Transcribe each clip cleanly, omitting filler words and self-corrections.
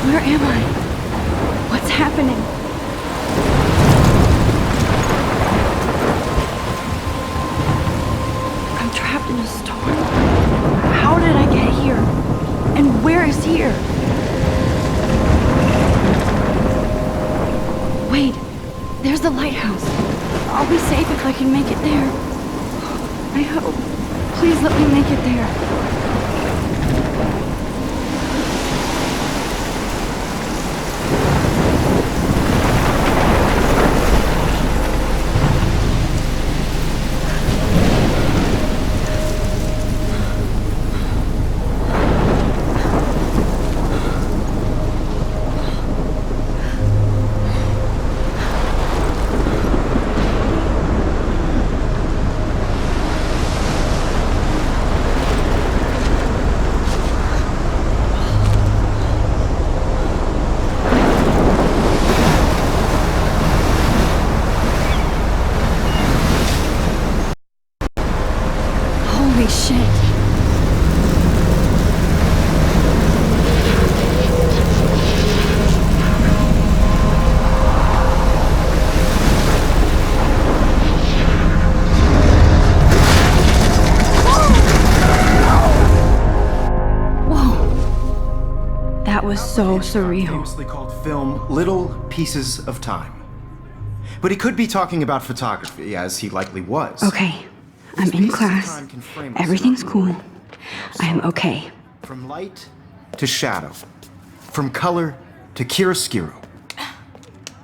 Where am I? What's happening? I'm trapped in a storm. How did I get here? And where is here? Wait, there's the lighthouse. I'll be safe if I can make it there. I hope. Please let me make it there. Holy shit. Whoa. That was so surreal. Famously called film Little Pieces of Time. But he could be talking about photography, as he likely was. Okay. I'm in class. Everything's cool. I'm okay. From light to shadow. From color to chiaroscuro.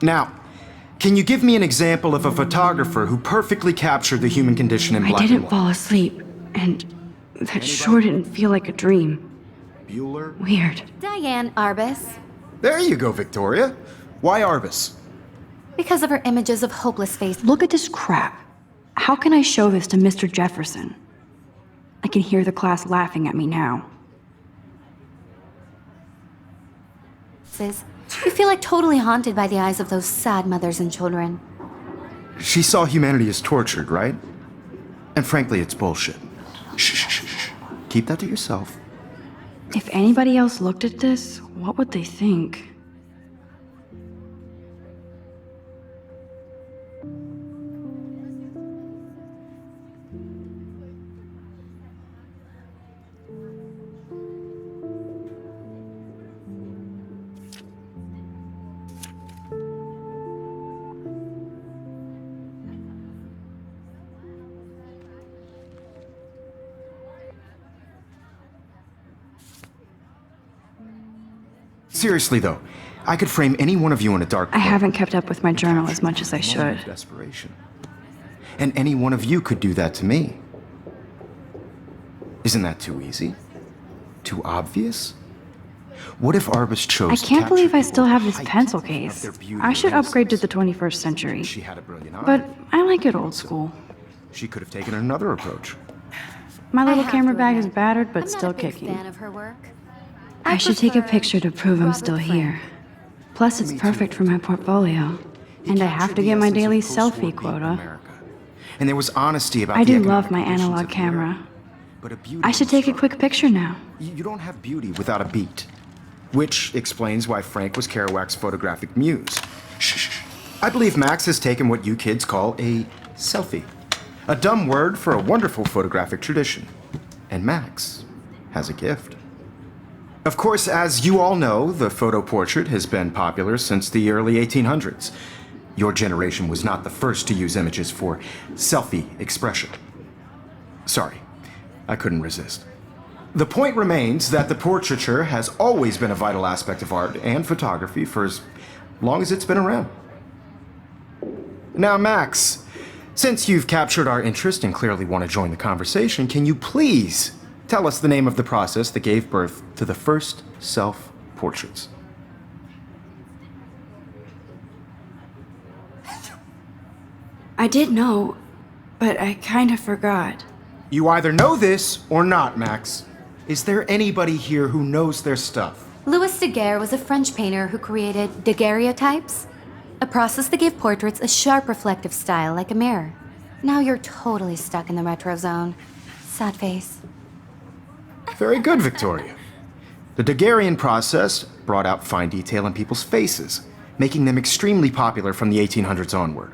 Now, can you give me an example of a photographer who perfectly captured the human condition in black and I didn't white? fall asleep, and that sure didn't feel like a dream. Bueller? Weird. Diane Arbus. There you go, Victoria. Why Arbus? Because of her images of hopeless faces. Look at this crap. How can I show this to Mr. Jefferson? I can hear the class laughing at me now. You feel like totally haunted by the eyes of those sad mothers and children. She saw humanity as tortured, right? And frankly, it's bullshit. Shh, shh, shh, shh. Keep that to yourself. If anybody else looked at this, what would they think? Seriously, though, I could frame any one of you in a dark I corner. haven't kept up with my journal as much as I Moment should. of desperation. And any one of you could do that to me. Isn't that too easy? Too obvious? What if Arbus chose I to can't capture believe I people still at have the this height pencil of case. their beauty I should and upgrade to innocence? the 21st century. She had a brilliant eye. But I like it old school. She could have taken another approach. My little have camera to bag is admit, battered, but I'm still not a big kicking. fan of her work. I should take a prefer picture to prove I'm Robert still Frank. here. Plus, it's Me too. perfect for my portfolio. He And I have captured to the get my essence of daily post-war selfie beat in quota. America. And there was honesty about I the do economic love my conditions analog of the era. camera. but a beauty. I should in take a struggle. quick picture now. You don't have beauty without a beat. Which explains why Frank was Kerouac's photographic muse. Shh. I believe Max has taken what you kids call a selfie. A dumb word for a wonderful photographic tradition. And Max has a gift. Of course, as you all know, the photo portrait has been popular since the early 1800s. Your generation was not the first to use images for selfie expression. Sorry, I couldn't resist. The point remains that the portraiture has always been a vital aspect of art and photography for as long as it's been around. Now, Max, since you've captured our interest and clearly want to join the conversation, can you please tell us the name of the process that gave birth to the first self-portraits? I did know, but I kind of forgot. You either know this or not, Max. Is there anybody here who knows their stuff? Louis Daguerre was a French painter who created daguerreotypes, a process that gave portraits a sharp reflective style like a mirror. Now you're totally stuck in the retro zone. Sad face. Very good, Victoria. The Daguerrean process brought out fine detail in people's faces, making them extremely popular from the 1800s onward.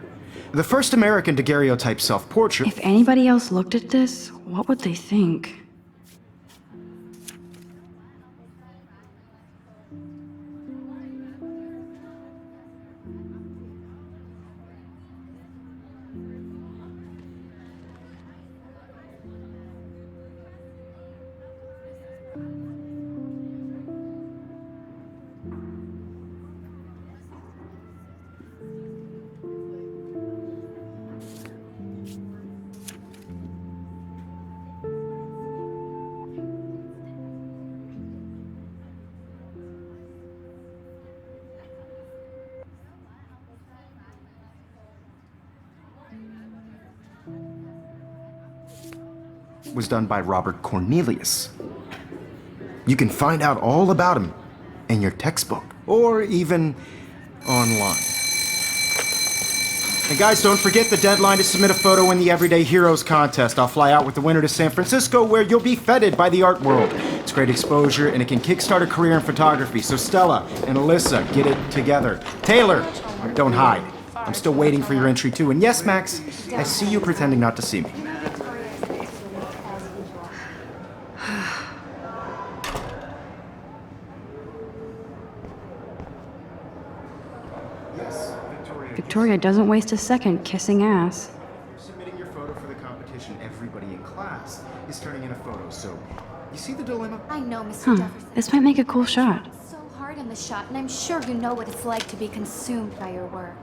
The first American daguerreotype self-portrait... If anybody else looked at this, what would they think? was done by Robert Cornelius. You can find out all about him in your textbook, or even online. And guys, don't forget the deadline to submit a photo in the Everyday Heroes contest. I'll fly out with the winner to San Francisco, where you'll be feted by the art world. It's great exposure, and it can kickstart a career in photography. So Stella and Alyssa, get it together. Taylor, don't hide. I'm still waiting for your entry too. And yes, Max, I see you pretending not to see me. Victoria doesn't waste a second kissing ass. Submitting your photo for the competition, everybody in class is turning in a photo, so you see the dilemma? I know, Mr. Jefferson. This might make a cool shot. It's so hard in the shot, and I'm sure you know what it's like to be consumed by your work.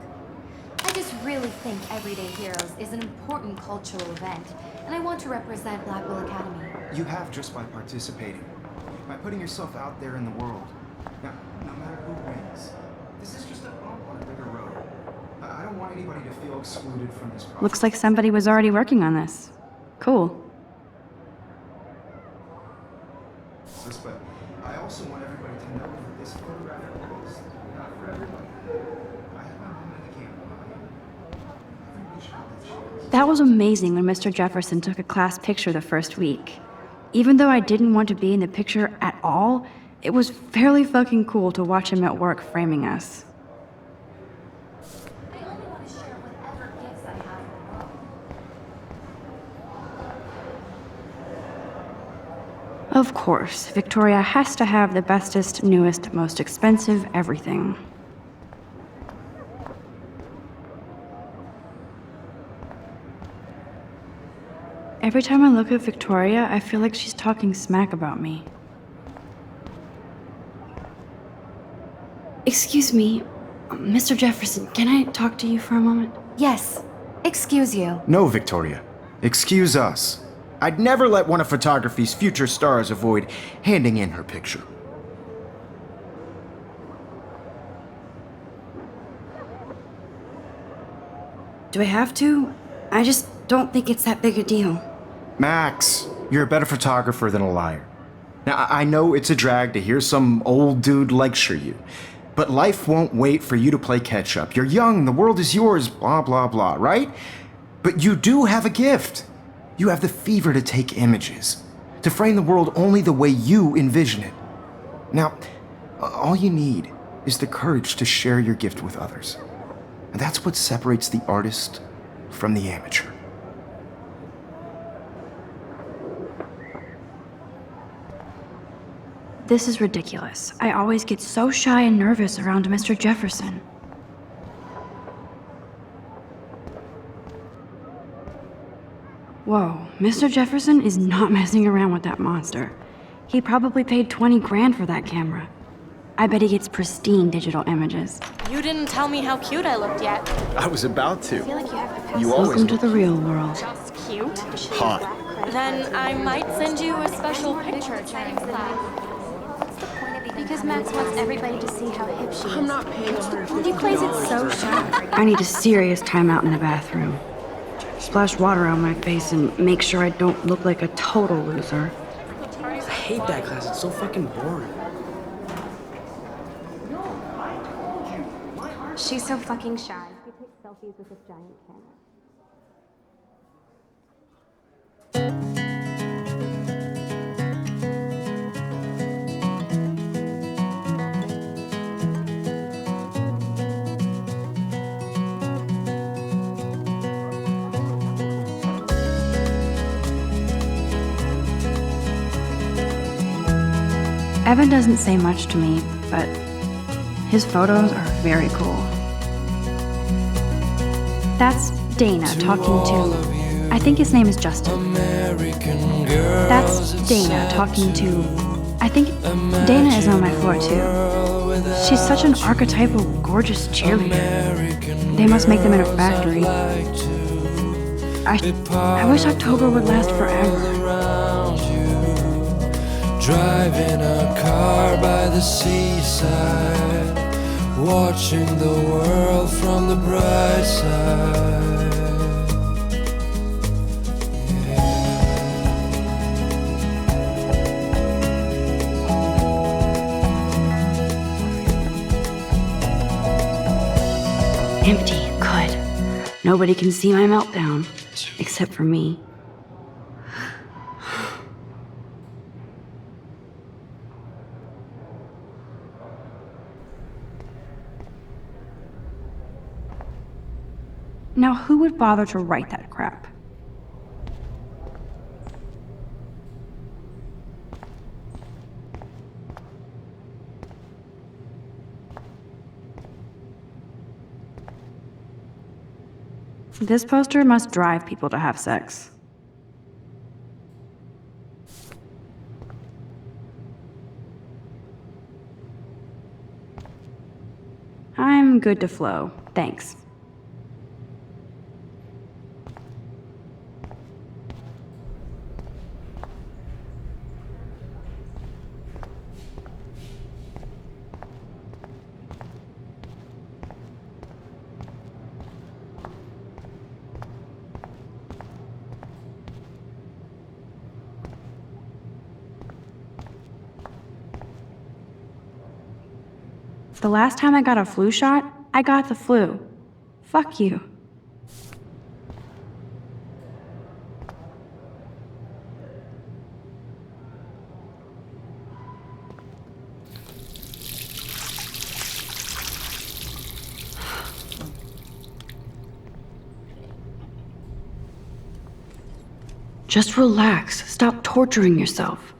I just really think Everyday Heroes is an important cultural event, and I want to represent Blackwell Academy. You have just by participating, by putting yourself out there in the world. Now, no matter who wins, this is just a bump on a bigger road. I don't want anybody to feel excluded from this process. Looks like somebody was already working on this. Cool. But I also want everybody to know that this photographic world is not for everybody. I have my moment in the camera. Everybody should have that chance. That was amazing when Mr. Jefferson took a class picture the first week. Even though I didn't want to be in the picture at all, it was fairly fucking cool to watch him at work framing us. I only want to share whatever gifts I have in the world. Of course, Victoria has to have the bestest, newest, most expensive everything. Every time I look at Victoria, I feel like she's talking smack about me. Excuse me, Mr. Jefferson, can I talk to you for a moment? Yes. Excuse you. No, Victoria. Excuse us. I'd never let one of photography's future stars avoid handing in her picture. Do I have to? I just don't think it's that big a deal. Max, you're a better photographer than a liar. Now, I know it's a drag to hear some old dude lecture you, but life won't wait for you to play catch up. You're young, the world is yours, blah, blah, blah, right? But you do have a gift. You have the fever to take images. to frame the world only the way you envision it. Now, all you need is the courage to share your gift with others. And that's what separates the artist from the amateur. This is ridiculous. I always get so shy and nervous around Mr. Jefferson. Whoa, Mr. Jefferson is not messing around with that monster. He probably paid 20 grand for that camera. I bet he gets pristine digital images. You didn't tell me how cute I looked yet. I was about to. Feel like you have to You always Welcome to the real world. Just cute. hot. Then I might send you a special picture during class. Because Max wants everybody to see how hip she is. I'm not paying $150. He plays it so sharp. I need a serious timeout in the bathroom. Splash water on my face and make sure I don't look like a total loser. I hate that class. It's so fucking boring. She's so fucking shy. She takes selfies with this giant camera. Evan doesn't say much to me, but his photos are very cool. That's Dana talking to, I think his name is Justin. That's Dana talking to, I think Dana is on my floor too. She's such an archetypal, gorgeous cheerleader. They must make them in a factory. I wish October would last forever. Driving a car by the seaside, watching the world from the bright side. Empty, good. Nobody can see my meltdown, except for me. Now, who would bother to write that crap? This poster must drive people to have sex. I'm good to flow, thanks. The last time I got a flu shot, I got the flu. Fuck you. Just relax. Stop torturing yourself.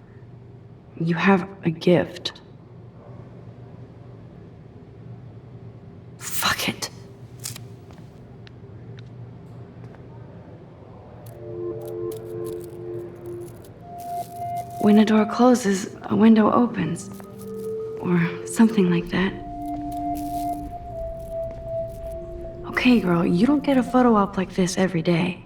You have a gift. Fuck it. When a door closes, a window opens. Or something like that. Okay, girl, you don't get a photo op like this every day.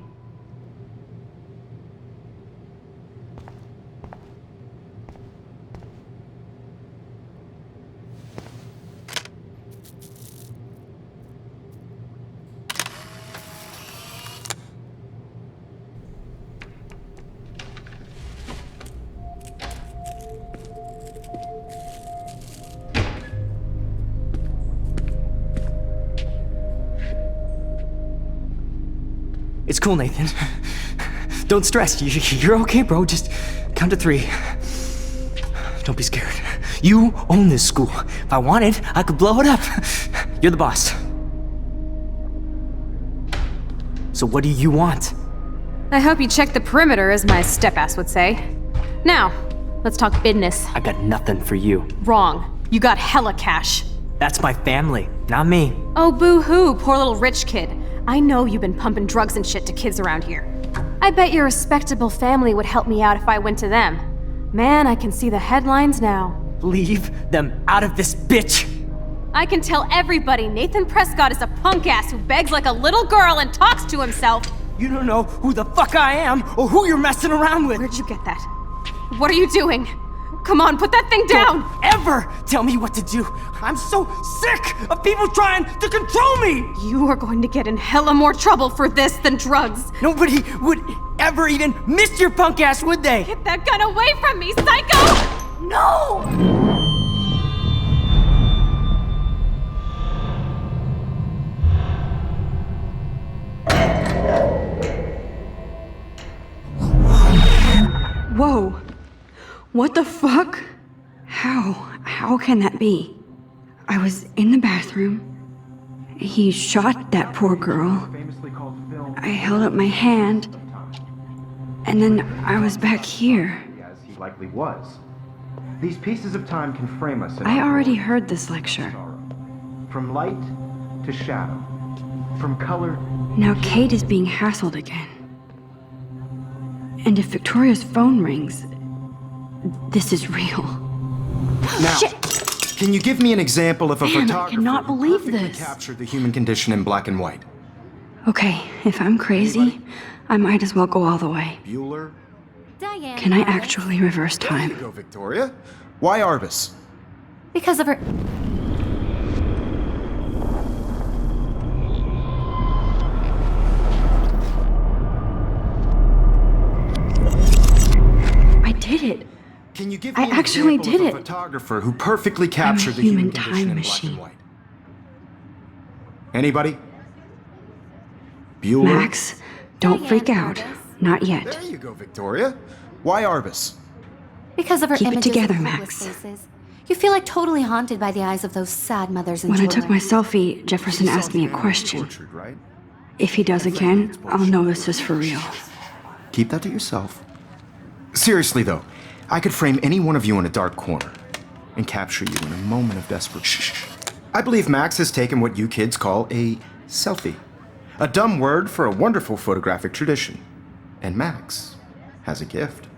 It's cool, Nathan. Don't stress. You're okay, bro. Just Count to 3. Don't be scared. You own this school. If I wanted, I could blow it up. You're the boss. So what do you want? I hope you checked the perimeter, as my step-ass would say. Now, let's talk business. I got nothing for you. Wrong. You got hella cash. That's my family, not me. Oh, boo-hoo, poor little rich kid. I know you've been pumping drugs and shit to kids around here. I bet your respectable family would help me out if I went to them. Man, I can see the headlines now. Leave them out of this bitch! I can tell everybody Nathan Prescott is a punk ass who begs like a little girl and talks to himself. You don't know who the fuck I am or who you're messing around with. Where'd you get that? What are you doing? Come on, put that thing down! Don't ever tell me what to do. I'm so sick of people trying to control me. You are going to get in hella more trouble for this than drugs. Nobody would ever even miss your punk ass, would they? Get that gun away from me, psycho! No! Whoa. What the fuck? How can that be? I was in the bathroom. He shot that poor girl. I held up my hand. And then I was back here. As he likely was. These pieces of time can frame us in I our already world. heard this lecture. From light to shadow. From color. Now Kate is being hassled again. And if Victoria's phone rings, this is real. Now, Shit. can you give me an example of a Man, I photographer cannot who believe perfectly this. captured the human condition in black and white? Okay, if I'm crazy, I might as well go all the way. Bueller? Diane. Can I Arbus. actually reverse There you time? go, Victoria. Why Arbus? Because of her. I did it. Can you give I me an actually example did of a it. photographer who perfectly captured the human human condition time in black machine. and white? Anybody? Bueller? Max, don't Diane freak out. Arbus. Not yet. There you go, Victoria. Why Arbus? Because of her Keep it images together, of Max. hopeless faces. You feel like totally haunted by the eyes of those sad mothers and When I children. took my selfie, Jefferson asked me a question. Tortured, right? If he does again, I'll know this is for real. Keep that to yourself. Seriously, though, I could frame any one of you in a dark corner and capture you in a moment of desperate. Shh. I believe Max has taken what you kids call a selfie. A dumb word for a wonderful photographic tradition. And Max has a gift.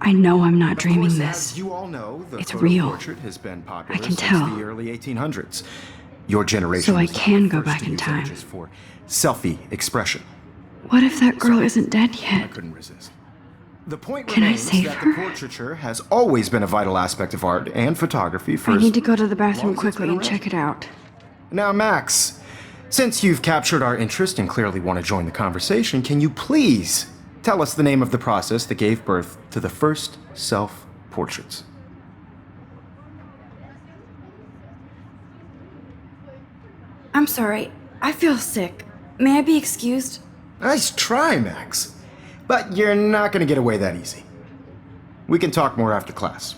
I know I'm not Of dreaming course, this. As you all know, the It's photo real. portrait has been popular I can since tell. the early 1800s. Your generation So I was the can go first back to in use time. images for selfie expression. What if that girl isn't dead I yet? couldn't resist. The point Can I remains save that her? the portraiture has always been a vital aspect of art and photography for I need to go to the long bathroom as it's quickly been and check it out. Now, Max, since you've captured our interest and clearly want to join the conversation, can you please tell us the name of the process that gave birth to the first self-portraits? I'm sorry. I feel sick. May I be excused? Nice try, Max. But you're not going to get away that easy. We can talk more after class.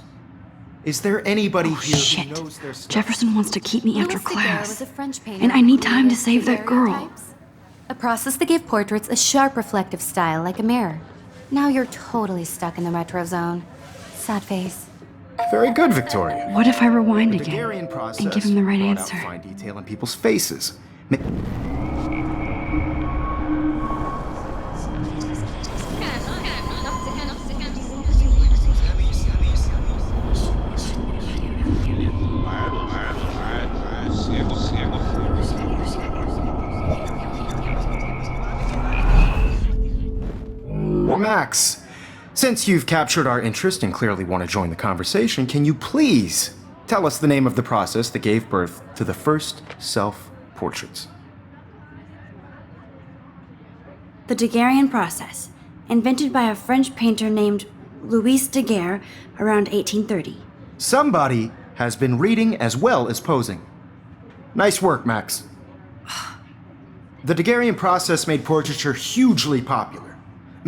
Is there anybody here Shit. who knows their stuff? Jefferson wants to keep me after Louis Daguerre class. was a French painter And I need who time to created save that girl. daguerreotypes, a process that gave portraits a sharp reflective style like a mirror. Now you're totally stuck in the retro zone. Sad face. Very good, Victoria. What if I rewind The again Daguerrean process and give him the right brought out answer? fine detail in people's faces. Max, since you've captured our interest and clearly want to join the conversation, can you please tell us the name of the process that gave birth to the first self-portraits? The Daguerrean process, invented by a French painter named Louis Daguerre around 1830. Somebody has been reading as well as posing. Nice work, Max. The Daguerrean process made portraiture hugely popular.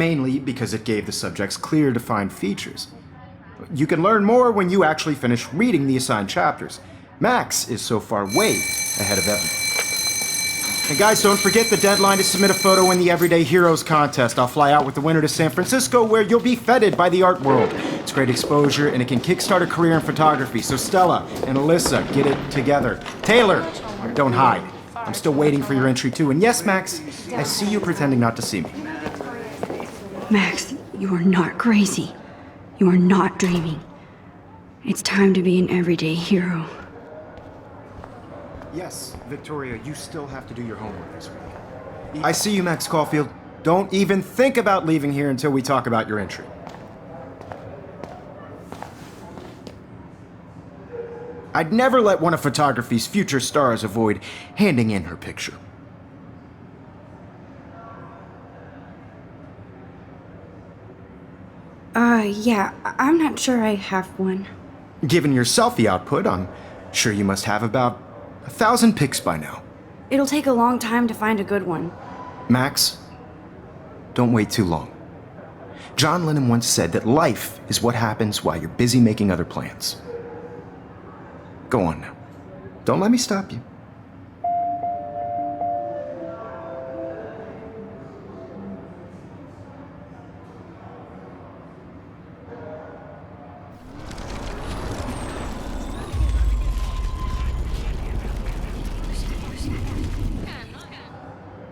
mainly because it gave the subjects clear, defined features. You can learn more when you actually finish reading the assigned chapters. Max is so far way ahead of everyone. And guys, don't forget the deadline to submit a photo in the Everyday Heroes contest. I'll fly out with the winner to San Francisco, where you'll be feted by the art world. It's great exposure, and it can kickstart a career in photography. So Stella and Alyssa, get it together. Taylor, don't hide. I'm still waiting for your entry too. And yes, Max, I see you pretending not to see me. Max, you are not crazy. You are not dreaming. It's time to be an everyday hero. Yes, Victoria, you still have to do your homework this week. I see you, Max Caulfield. Don't even think about leaving here until we talk about your entry. I'd never let one of photography's future stars avoid handing in her picture. Yeah, I'm not sure I have one. Given your selfie output, I'm sure you must have about 1,000 pics by now. It'll take a long time to find a good one. Max, don't wait too long. John Lennon once said that life is what happens while you're busy making other plans. Go on now. Don't let me stop you.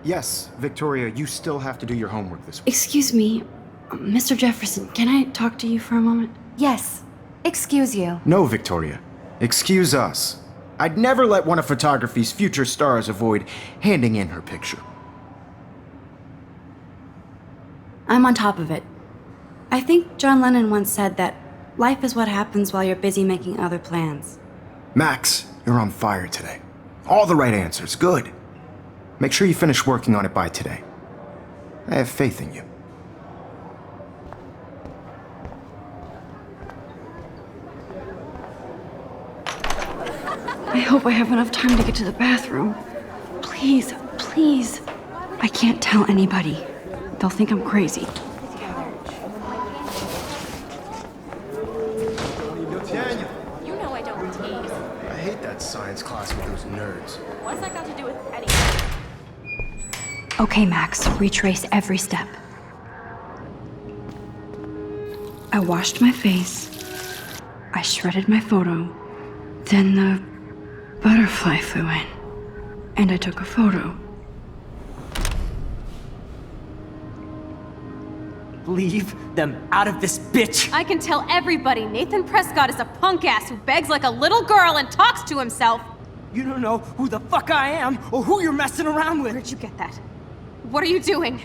Yes, Victoria, you still have to do your homework this week. Excuse me, Mr. Jefferson, can I talk to you for a moment? Yes. Excuse you. No, Victoria. Excuse us. I'd never let one of photography's future stars avoid handing in her picture. I'm on top of it. I think John Lennon once said that life is what happens while you're busy making other plans. Max, you're on fire today. All the right answers. Good. Make sure you finish working on it by today. I have faith in you. I hope I have enough time to get to the bathroom. Please, please. I can't tell anybody. They'll think I'm crazy. Daniel, You know I don't tease. I hate that science class with those nerds. What's that got to do with Eddie? Okay, Max, retrace every step. I washed my face. I shredded my photo. Then the butterfly flew in. And I took a photo. Leave them out of this bitch! I can tell everybody Nathan Prescott is a punk ass who begs like a little girl and talks to himself. You don't know who the fuck I am or who you're messing around with. Where'd you get that? What are you doing?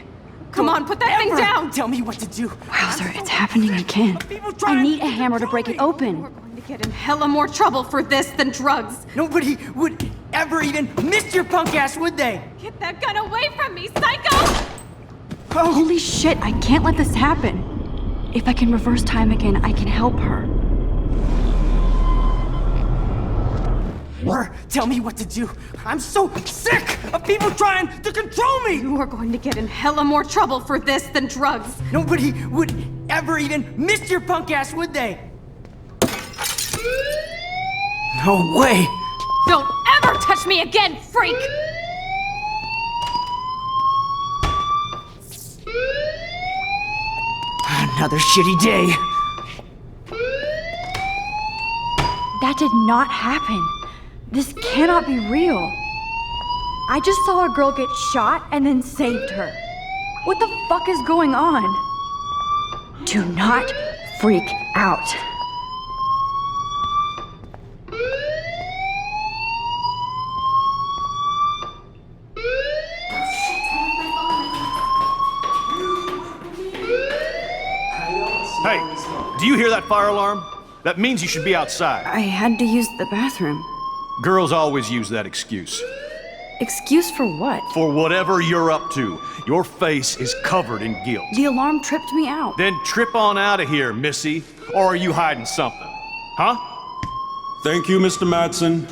Come on, put that thing Ever down! Tell me what to do. Wowzer, it's happening again. I need a hammer to break it open. We're going to get in hella more trouble for this than drugs. Nobody would ever even miss your punk ass, would they? Get that gun away from me, psycho! Holy shit, I can't let this happen. If I can reverse time again, I can help her. Or tell me what to do. I'm so sick of people trying to control me! You are going to get in hella more trouble for this than drugs. Nobody would ever even miss your punk ass, would they? No way! Don't ever touch me again, freak! Another shitty day. That did not happen. This cannot be real. I just saw a girl get shot and then saved her. What the fuck is going on? Do not freak out. Hey, do you hear that fire alarm? That means you should be outside. I had to use the bathroom. Girls always use that excuse. Excuse for what? For whatever you're up to, your face is covered in guilt. The alarm tripped me out. Then trip on out of here, Missy. Or are you hiding something? Huh? Thank you, Mr. Madsen.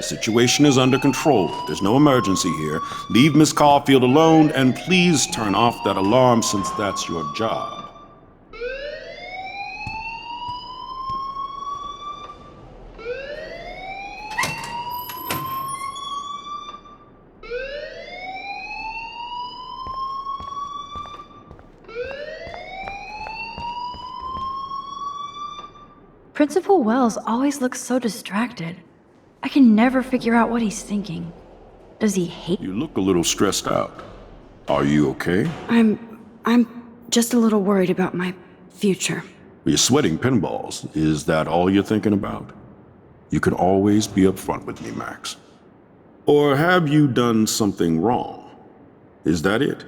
The situation is under control. There's no emergency here. Leave Miss Caulfield alone, and please turn off that alarm since that's your job. Principal Wells always looks so distracted. I can never figure out what he's thinking. Does he hate? You look a little stressed out. Are you okay? I'm just a little worried about my future. You're sweating pinballs. Is that all you're thinking about? You can always be upfront with me, Max. Or have you done something wrong? Is that it?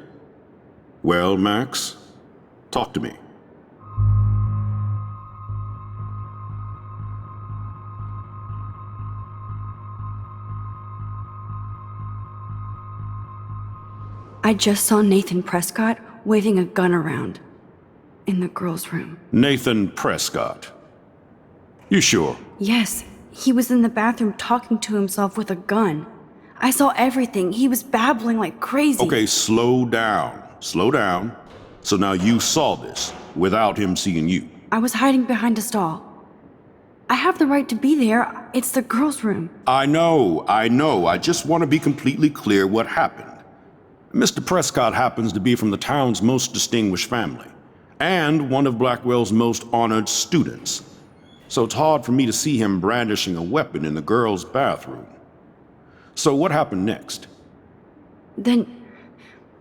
Well, Max, talk to me. I just saw Nathan Prescott waving a gun around in the girls' room. Nathan Prescott. You sure? Yes, he was in the bathroom talking to himself with a gun. I saw everything. He was babbling like crazy. Okay, slow down. Slow down. So now you saw this without him seeing you. I was hiding behind a stall. I have the right to be there. It's the girls' room. I know. I just want to be completely clear what happened. Mr. Prescott happens to be from the town's most distinguished family, and one of Blackwell's most honored students. So it's hard for me to see him brandishing a weapon in the girls' bathroom. So what happened next? Then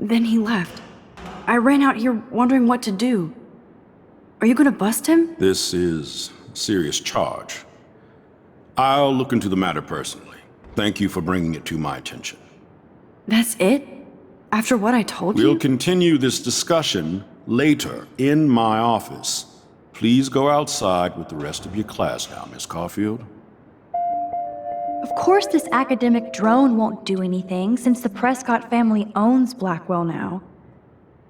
he left. I ran out here wondering what to do. Are you gonna bust him? This is a serious charge. I'll look into the matter personally. Thank you for bringing it to my attention. That's it? After what I told you? We'll continue this discussion later in my office. Please go outside with the rest of your class now, Miss Caulfield. Of course this academic drone won't do anything since the Prescott family owns Blackwell now.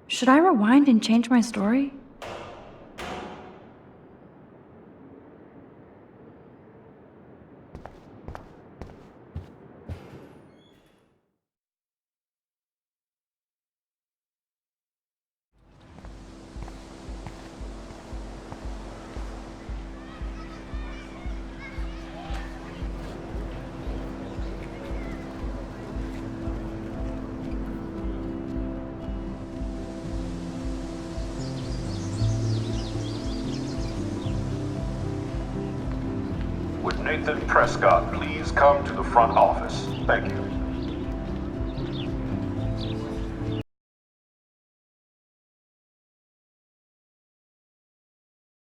Should I rewind and change my story? Would Nathan Prescott please come to the front office? Thank you.